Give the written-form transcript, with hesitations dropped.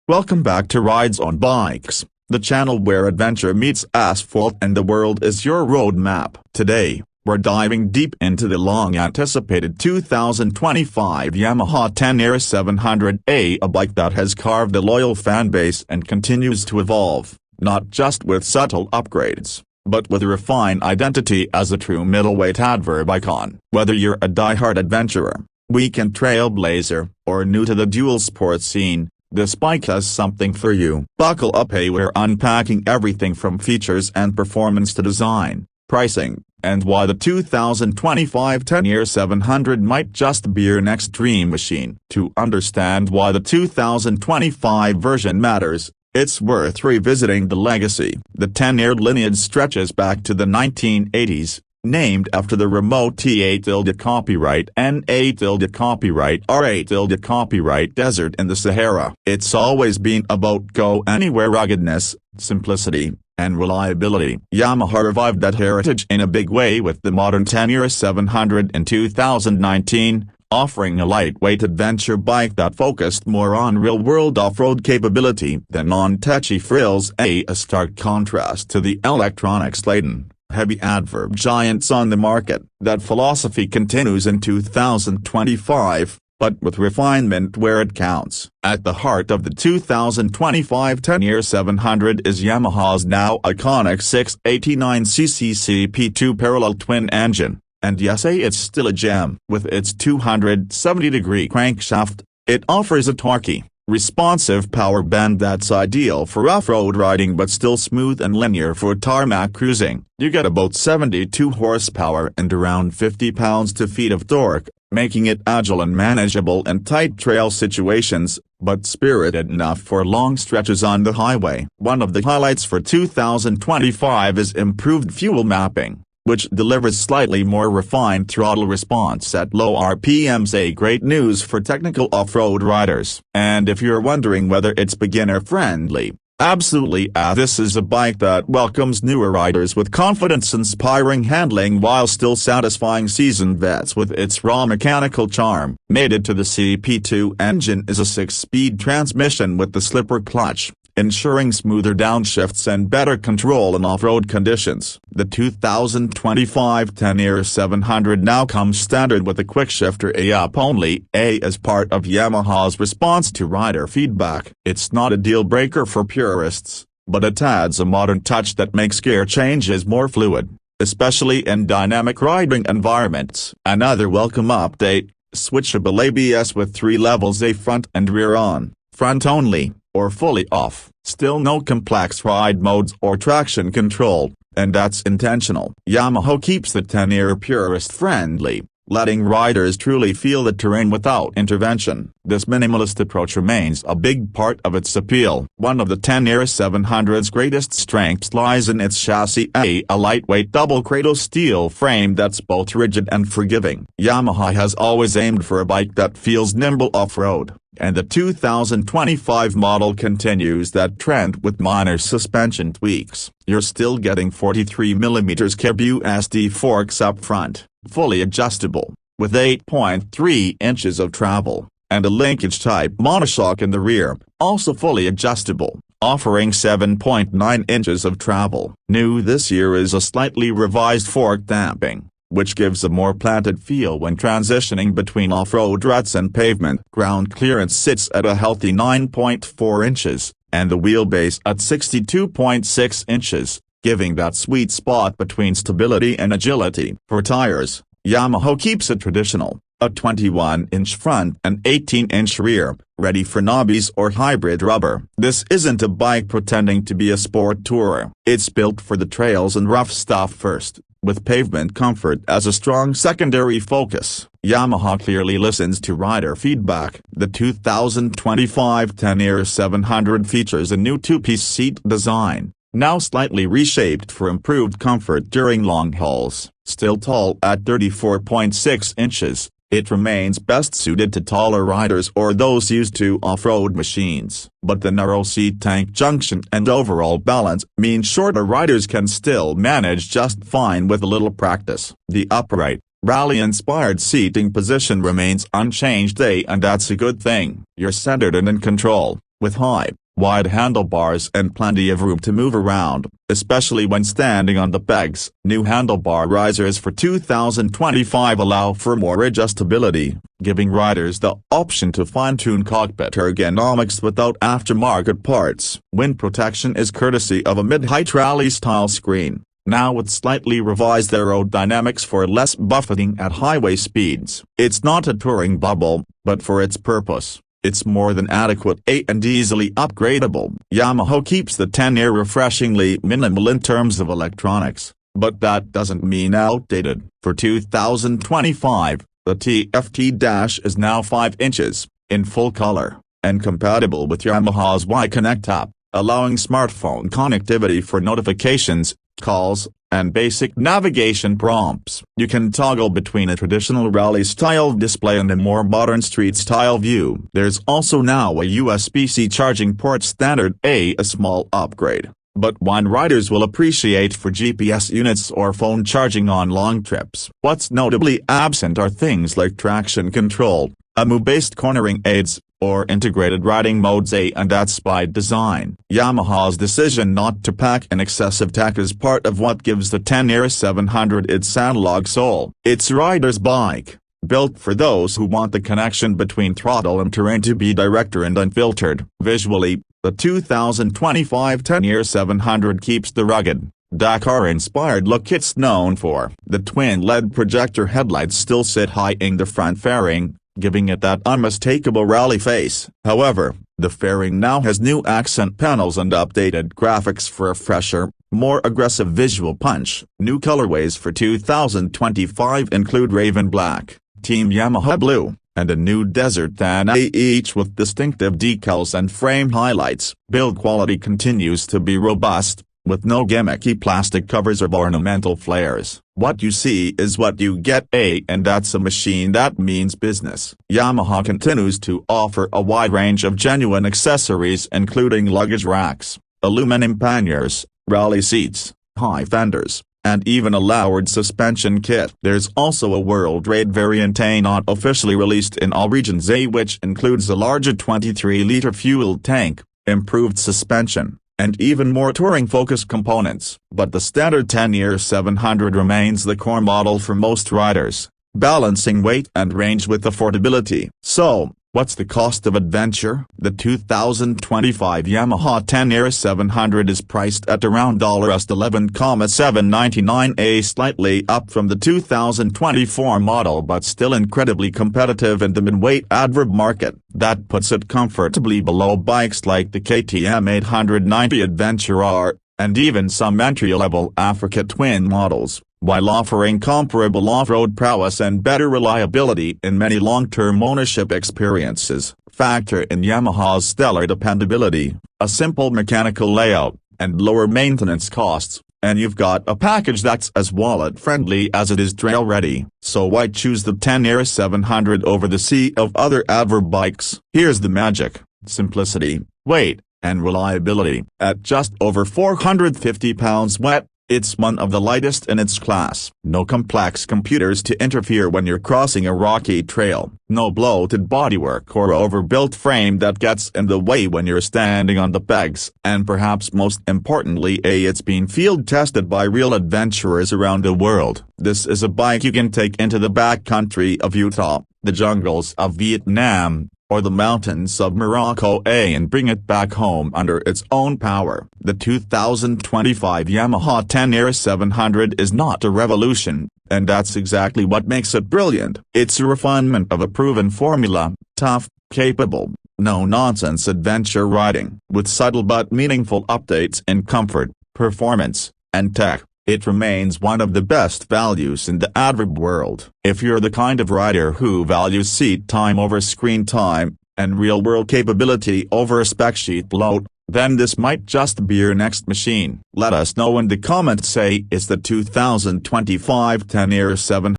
Welcome back to RidezoneBikes, the channel where adventure meets asphalt and the world is your roadmap. Today, we're diving deep into the long-anticipated 2025 Yamaha Tenere 700A, a bike that has carved a loyal fanbase and continues to evolve, not just with subtle upgrades, but with a refined identity as a true middleweight adverb icon. Whether you're a die-hard adventurer, weekend trailblazer, or new to the dual sport scene, this bike has something for you. Buckle up, we're unpacking everything from features and performance to design, pricing, and why the 2025 Tenere 700 might just be your next dream machine. To understand why the 2025 version matters, it's worth revisiting the legacy. The Tenere lineage stretches back to the 1980s, named after the remote T8 copyright N8 copyright R8 copyright desert in the Sahara. It's always been about go-anywhere ruggedness, simplicity, and reliability. Yamaha revived that heritage in a big way with the modern Tenere 700 in 2019, offering a lightweight adventure bike that focused more on real-world off-road capability than on touchy frills, a stark contrast to the electronics-laden, heavy adverb giants on the market. That philosophy continues in 2025, but with refinement where it counts. At the heart of the 2025 Tenere 700 is Yamaha's now iconic 689cc CP2 parallel twin engine, and yes, it's still a gem. With its 270-degree crankshaft, it offers a torquey, responsive power band that's ideal for off-road riding but still smooth and linear for tarmac cruising. You get about 72 horsepower and around 50 pounds-to-feet of torque, making it agile and manageable in tight trail situations, but spirited enough for long stretches on the highway. One of the highlights for 2025 is improved fuel mapping, which delivers slightly more refined throttle response at low RPMs. Great news for technical off-road riders. And if you're wondering whether it's beginner-friendly, absolutely. This is a bike that welcomes newer riders with confidence-inspiring handling while still satisfying seasoned vets with its raw mechanical charm. Mated to the CP2 engine is a 6-speed transmission with the slipper clutch, ensuring smoother downshifts and better control in off-road conditions. The 2025 Tenere 700 now comes standard with a quickshifter up-only as part of Yamaha's response to rider feedback. It's not a deal-breaker for purists, but it adds a modern touch that makes gear changes more fluid, especially in dynamic riding environments. Another welcome update: switchable ABS with 3 levels: front and rear on, front only, or fully off. Still no complex ride modes or traction control, and that's intentional. Yamaha keeps the Tenere purist-friendly, letting riders truly feel the terrain without intervention. This minimalist approach remains a big part of its appeal. One of the Tenere 700's greatest strengths lies in its chassis, a lightweight double-cradle steel frame that's both rigid and forgiving. Yamaha has always aimed for a bike that feels nimble off-road, and the 2025 model continues that trend with minor suspension tweaks. You're still getting 43mm Carbu SD forks up front, fully adjustable, with 8.3 inches of travel, and a linkage-type monoshock in the rear, also fully adjustable, offering 7.9 inches of travel. New this year is a slightly revised fork damping, which gives a more planted feel when transitioning between off-road ruts and pavement. Ground clearance sits at a healthy 9.4 inches, and the wheelbase at 62.6 inches, giving that sweet spot between stability and agility. For tires, Yamaha keeps it traditional, a 21-inch front and 18-inch rear, ready for knobbies or hybrid rubber. This isn't a bike pretending to be a sport tourer. It's built for the trails and rough stuff first, with pavement comfort as a strong secondary focus. Yamaha clearly listens to rider feedback. The 2025 Tenere 700 features a new 2-piece seat design, now slightly reshaped for improved comfort during long hauls. Still tall at 34.6 inches, it remains best suited to taller riders or those used to off-road machines. But the narrow seat tank junction and overall balance mean shorter riders can still manage just fine with a little practice. The upright, rally-inspired seating position remains unchanged, and that's a good thing. You're centered and in control, with high, wide handlebars and plenty of room to move around, especially when standing on the pegs. New handlebar risers for 2025 allow for more adjustability, giving riders the option to fine-tune cockpit ergonomics without aftermarket parts. Wind protection is courtesy of a mid-height rally-style screen, now with slightly revised aerodynamics for less buffeting at highway speeds. It's not a touring bubble, but for its purpose, it's more than adequate and easily upgradable. Yamaha keeps the Tenere refreshingly minimal in terms of electronics, but that doesn't mean outdated. For 2025, the TFT dash is now 5 inches, in full color, and compatible with Yamaha's Y-Connect app, allowing smartphone connectivity for notifications, calls, and basic navigation prompts. You can toggle between a traditional rally-style display and a more modern street-style view. There's also now a USB-C charging port standard, a small upgrade, but one riders will appreciate for GPS units or phone charging on long trips. What's notably absent are things like traction control, AMU-based cornering aids, or integrated riding modes, and that's by design. Yamaha's decision not to pack an excessive tech is part of what gives the Tenere 700 its analog soul. It's a rider's bike, built for those who want the connection between throttle and terrain to be direct and unfiltered. Visually, the 2025 Tenere 700 keeps the rugged, Dakar-inspired look it's known for. The twin LED projector headlights still sit high in the front fairing, giving it that unmistakable rally face. However, the fairing now has new accent panels and updated graphics for a fresher, more aggressive visual punch. New colorways for 2025 include Raven Black, Team Yamaha Blue, and a new Desert Tan, each with distinctive decals and frame highlights. Build quality continues to be robust, with no gimmicky plastic covers or ornamental flares. What you see is what you get, and that's a machine that means business. Yamaha continues to offer a wide range of genuine accessories including luggage racks, aluminum panniers, rally seats, high fenders, and even a lowered suspension kit. There's also a World Raid variant, not officially released in all regions, which includes a larger 23-liter fuel tank, improved suspension, and even more touring-focused components. But the standard Tenere 700 remains the core model for most riders, balancing weight and range with affordability. So, what's the cost of adventure? The 2025 Yamaha Tenere 700 is priced at around $11,799, slightly up from the 2024 model but still incredibly competitive in the mid-weight adverb market. That puts it comfortably below bikes like the KTM 890 Adventure R, and even some entry-level Africa Twin models, while offering comparable off-road prowess and better reliability in many long-term ownership experiences. Factor in Yamaha's stellar dependability, a simple mechanical layout, and lower maintenance costs, and you've got a package that's as wallet-friendly as it is trail-ready. So why choose the Tenere 700 over the sea of other adverb bikes? Here's the magic: simplicity, weight, and reliability. At just over 450 pounds wet, it's one of the lightest in its class. No complex computers to interfere when you're crossing a rocky trail. No bloated bodywork or overbuilt frame that gets in the way when you're standing on the pegs. And perhaps most importantly, it's been field tested by real adventurers around the world. This is a bike you can take into the backcountry of Utah, the jungles of Vietnam, or the mountains of Morocco, and bring it back home under its own power. The 2025 Yamaha Tenere 700 is not a revolution, and that's exactly what makes it brilliant. It's a refinement of a proven formula: tough, capable, no-nonsense adventure riding. With subtle but meaningful updates in comfort, performance, and tech, it remains one of the best values in the adverb world. If you're the kind of rider who values seat time over screen time, and real-world capability over a spec sheet load, then this might just be your next machine. Let us know in the comments. Say, is the 2025 Tenere 700